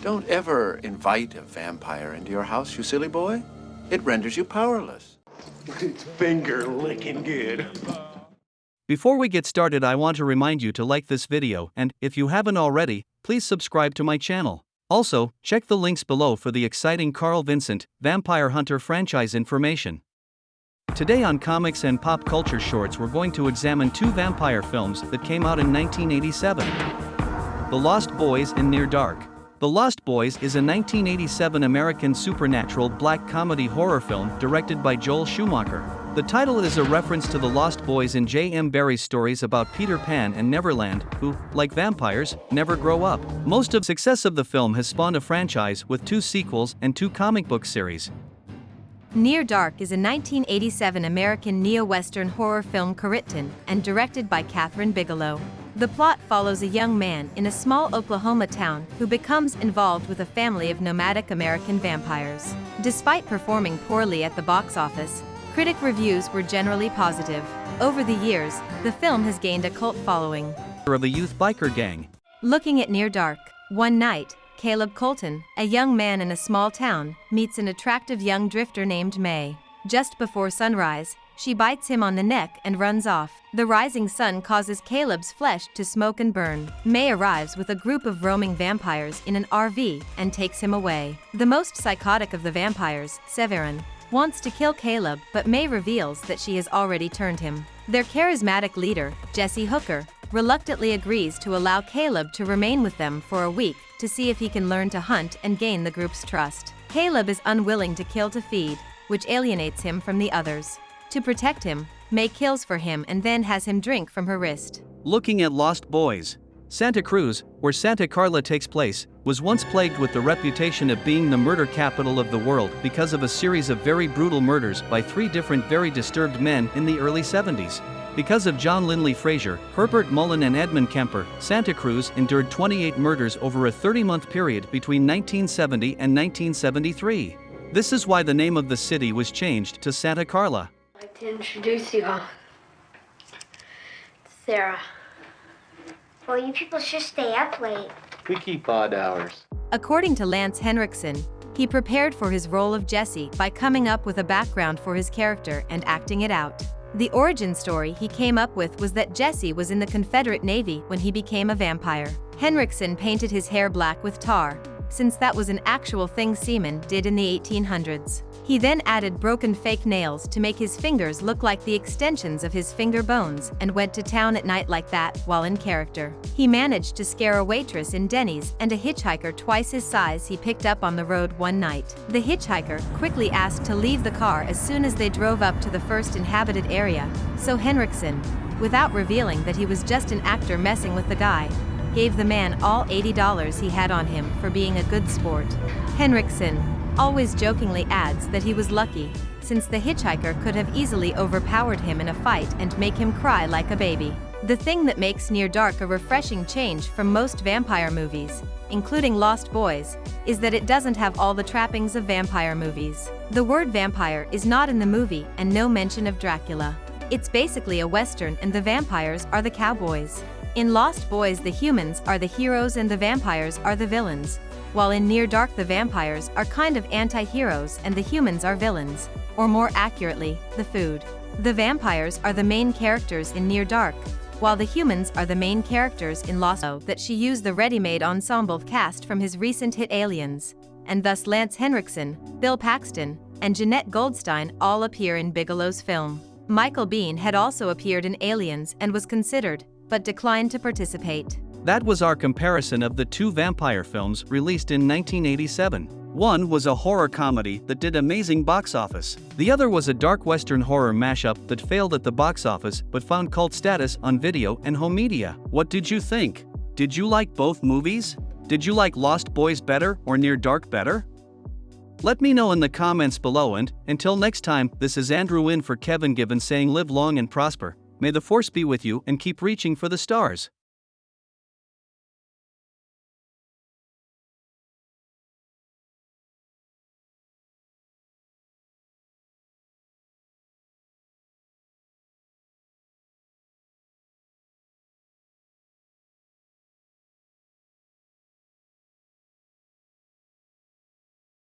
Don't ever invite a vampire into your house, you silly boy. It renders you powerless. It's finger licking good. Before we get started, I want to remind you to like this video and, if you haven't already, please subscribe to my channel. Also, check the links below for the exciting Carl Vincent, Vampire Hunter franchise information. Today on Comics and Pop Culture Shorts, we're going to examine two vampire films that came out in 1987. The Lost Boys and Near Dark. The Lost Boys is a 1987 American supernatural black comedy horror film directed by Joel Schumacher. The title is a reference to the Lost Boys in J.M. Barrie's stories about Peter Pan and Neverland, who, like vampires, never grow up. Most of the success of the film has spawned a franchise with 2 sequels and 2 comic book series. Near Dark is a 1987 American neo-Western horror film co-written and directed by Kathryn Bigelow. The plot follows a young man in a small Oklahoma town who becomes involved with a family of nomadic American vampires. Despite performing poorly at the box office, critic reviews were generally positive. Over the years, the film has gained a cult following. Of a youth biker gang. Looking at Near Dark, one night, Caleb Colton, a young man in a small town, meets an attractive young drifter named May. Just before sunrise, she bites him on the neck and runs off. The rising sun causes Caleb's flesh to smoke and burn. May arrives with a group of roaming vampires in an RV and takes him away. The most psychotic of the vampires, Severin, wants to kill Caleb, but May reveals that she has already turned him. Their charismatic leader, Jesse Hooker, reluctantly agrees to allow Caleb to remain with them for a week to see if he can learn to hunt and gain the group's trust. Caleb is unwilling to kill to feed, which alienates him from the others. To protect him, May kills for him and then has him drink from her wrist. Looking at Lost Boys. Santa Cruz, where Santa Carla takes place, was once plagued with the reputation of being the murder capital of the world because of a series of very brutal murders by 3 different very disturbed men in the early 70s. Because of John Linley Frazier, Herbert Mullen and Edmund Kemper, Santa Cruz endured 28 murders over a 30-month period between 1970 and 1973. This is why the name of the city was changed to Santa Carla. I'd like to introduce you all. Sarah. Well, you people should stay up late. We keep odd hours. According to Lance Henriksen, he prepared for his role of Jesse by coming up with a background for his character and acting it out. The origin story he came up with was that Jesse was in the Confederate Navy when he became a vampire. Henriksen painted his hair black with tar, since that was an actual thing seamen did in the 1800s. He then added broken fake nails to make his fingers look like the extensions of his finger bones and went to town at night like that while in character. He managed to scare a waitress in Denny's and a hitchhiker twice his size he picked up on the road one night. The hitchhiker quickly asked to leave the car as soon as they drove up to the first inhabited area, so Henriksen, without revealing that he was just an actor messing with the guy, gave the man all $80 he had on him for being a good sport. Henriksen always jokingly adds that he was lucky, since the hitchhiker could have easily overpowered him in a fight and make him cry like a baby. The thing that makes Near Dark a refreshing change from most vampire movies, including Lost Boys, is that it doesn't have all the trappings of vampire movies. The word vampire is not in the movie and no mention of Dracula. It's basically a western and the vampires are the cowboys. In Lost Boys, the humans are the heroes and the vampires are the villains, while in Near Dark the vampires are kind of anti-heroes and the humans are villains, or more accurately, the food. The vampires are the main characters in Near Dark, while the humans are the main characters in Lost. That she used the ready-made ensemble cast from his recent hit Aliens, and thus Lance Henriksen, Bill Paxton, and Jeanette Goldstein all appear in Bigelow's film. Michael Biehn had also appeared in Aliens and was considered, but declined to participate. That was our comparison of the 2 vampire films released in 1987. One was a horror comedy that did amazing box office. The other was a dark western horror mashup that failed at the box office but found cult status on video and home media. What did you think? Did you like both movies? Did you like Lost Boys better or Near Dark better? Let me know in the comments below, and until next time, this is Andrew in for Kevin Given saying live long and prosper. May the force be with you and keep reaching for the stars.